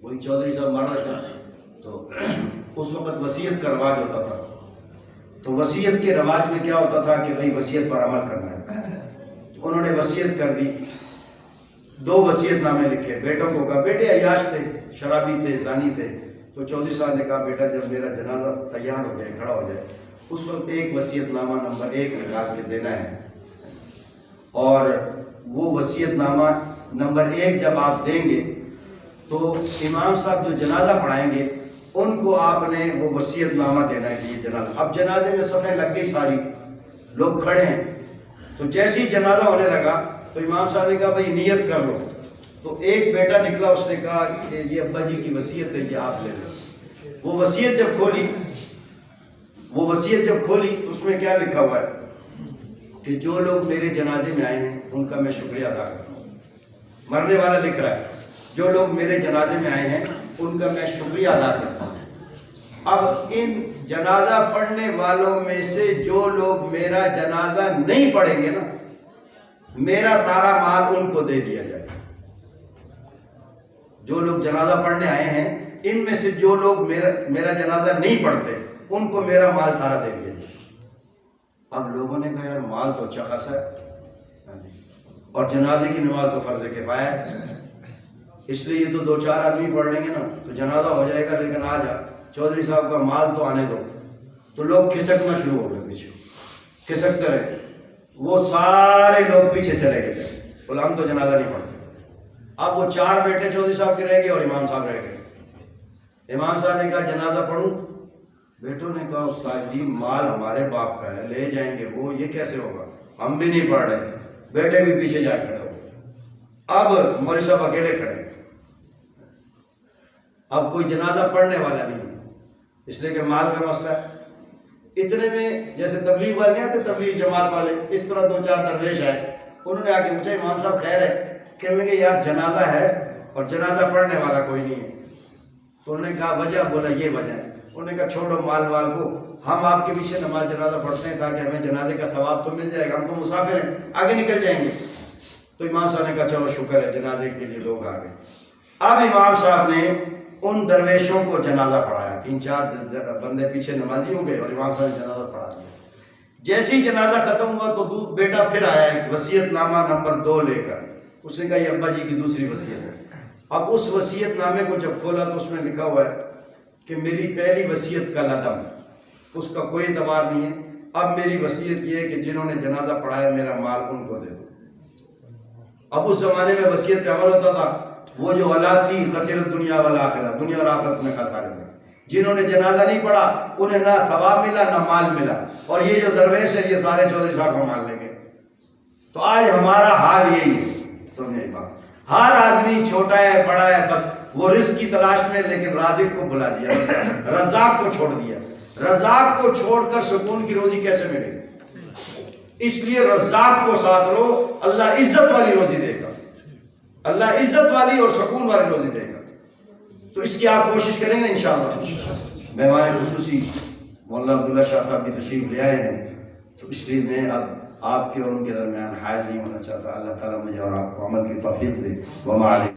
وہی چودھری صاحب مر رہے تھے تو اس وقت وصیت کا رواج ہوتا تھا. تو وصیت کے رواج میں کیا ہوتا تھا کہ بھئی وصیت پر عمل کرنا ہے. انہوں نے وصیت کر دی, 2 وصیت نامے لکھے. بیٹوں کو کہا, بیٹے عیاش تھے, شرابی تھے, زانی تھے. تو چودھری صاحب نے کہا بیٹا جب میرا جنازہ تیار ہو جائے, کھڑا ہو جائے, اس وقت ایک وصیت نامہ نمبر 1 نکال کے دینا ہے. اور وہ وصیت نامہ نمبر 1 جب آپ دیں گے تو امام صاحب جو جنازہ پڑھائیں گے ان کو آپ نے وہ وصیت نامہ دینا ہے کہ یہ جنازہ. اب جنازے میں صفیں لگ گئی, ساری لوگ کھڑے ہیں. تو جیسے ہی جنازہ ہونے لگا تو امام صاحب نے کہا بھائی نیت کر لو. تو ایک بیٹا نکلا, اس نے کہا کہ یہ ابا جی کی وصیت ہے, یہ آپ لے لو. وہ وصیت جب کھولی تو اس میں کیا لکھا ہوا ہے کہ جو لوگ میرے جنازے میں آئے ہیں ان کا میں شکریہ ادا کرتا ہوں. مرنے والا لکھ رہا ہے جو لوگ میرے جنازے میں آئے ہیں ان کا میں شکریہ ادا کرتا ہوں. اب ان جنازہ پڑھنے والوں میں سے جو لوگ میرا جنازہ نہیں پڑھیں گے نا, میرا سارا مال ان کو دے دیا جائے. جو لوگ جنازہ پڑھنے آئے ہیں ان میں سے جو لوگ میرا جنازہ نہیں پڑھتے ان کو میرا مال سارا دے دیا جائے. اب لوگوں نے کہا یار مال تو اچھا خاصا ہے اور جنازے کی نماز تو فرض کفایہ ہے, اس لیے یہ تو 2-4 آدمی پڑھ لیں گے نا تو جنازہ ہو جائے گا, لیکن آج چودھری صاحب کا مال تو آنے دو. تو لوگ کھسکنا شروع ہو گئے, پیچھے کھسکتے رہے. وہ سارے لوگ پیچھے چلے گئے, بولا ہم تو جنازہ نہیں پڑھتے. اب وہ 4 بیٹے چودھری صاحب کے رہ گئے اور امام صاحب رہ گئے. امام صاحب نے کہا جنازہ پڑھوں. بیٹوں نے کہا استاد جی مال ہمارے باپ کا ہے, لے جائیں گے وہ, یہ کیسے ہوگا, ہم بھی نہیں پڑھ رہے. بیٹے بھی پیچھے جا کھڑے ہو. اب مولوی صاحب اکیلے کھڑے, اب کوئی جنازہ پڑھنے والا نہیں, اس لیے کہ مال کا مسئلہ ہے. اتنے میں جیسے تبلیغ والے نہیں آتے, تبلیغ جماعت والے, اس طرح 2-4 درویش آئے. انہوں نے آ کے پوچھا امام صاحب خیر ہے؟ کہنے لگے یار جنازہ ہے اور جنازہ پڑھنے والا کوئی نہیں ہے. تو انہوں نے کہا وجہ, بولا یہ وجہ ہے. انہوں نے کہا چھوڑو مال وال کو, ہم آپ کے پیچھے نماز جنازہ پڑھتے ہیں تاکہ ہمیں جنازے کا ثواب تو مل جائے گا, ہم تو مسافر ہیں, آگے نکل جائیں گے. تو امام صاحب نے کہا چلو شکر ہے جنازے کے لیے لوگ آ گئے. اب امام صاحب نے ان درویشوں کو جنازہ پڑھایا, 3-4 بندے پیچھے نمازی ہو گئے اور امام صاحب نے جنازہ پڑھا دیا. جیسے ہی جنازہ ختم ہوا تو بیٹا پھر آیا ایک وصیت نامہ نمبر 2 لے کر. اس نے کہا یہ ابا جی کی دوسری وصیت ہے. اب اس وصیت نامے کو جب کھولا تو اس میں لکھا ہوا ہے کہ میری پہلی وصیت کا لدم, اس کا کوئی اعتبار نہیں ہے. اب میری وصیت یہ ہے کہ جنہوں نے جنازہ پڑھایا میرا مال ان کو دے دو. اب اس زمانے میں وصیت پہ عمل ہوتا تھا. وہ جو اولاد تھی خسرت دنیا والآخرہ, دنیا اور آخرت میں خسارے میں. جنہوں نے جنازہ نہیں پڑھا انہیں نہ ثواب ملا نہ مال ملا, اور یہ جو درویش ہے یہ سارے چودھری صاحب کو مال لیں گے. تو آج ہمارا حال یہی ہے. سمجھے بات, ہر آدمی چھوٹا ہے بڑا ہے, بس وہ رزق کی تلاش میں, لیکن رازق کو بھلا دیا, رزاق کو چھوڑ دیا. رزاق کو چھوڑ کر سکون کی روزی کیسے ملے گی؟ اس لیے رزاق کو ساتھ لو, اللہ عزت والی روزی دے گا, اللہ عزت والی اور سکون والی روزی دے گا. تو اس کی آپ کوشش کریں گے انشاءاللہ. مہمان خصوصی مولانا عبداللہ شاہ صاحب کی تشریف لے آئے ہیں, تو اس لیے میں اب آپ کے اور ان کے درمیان حائل نہیں ہونا چاہتا. اللہ تعالیٰ مجھے اور آپ کو عمل کی توفیق دے. وما علیکم.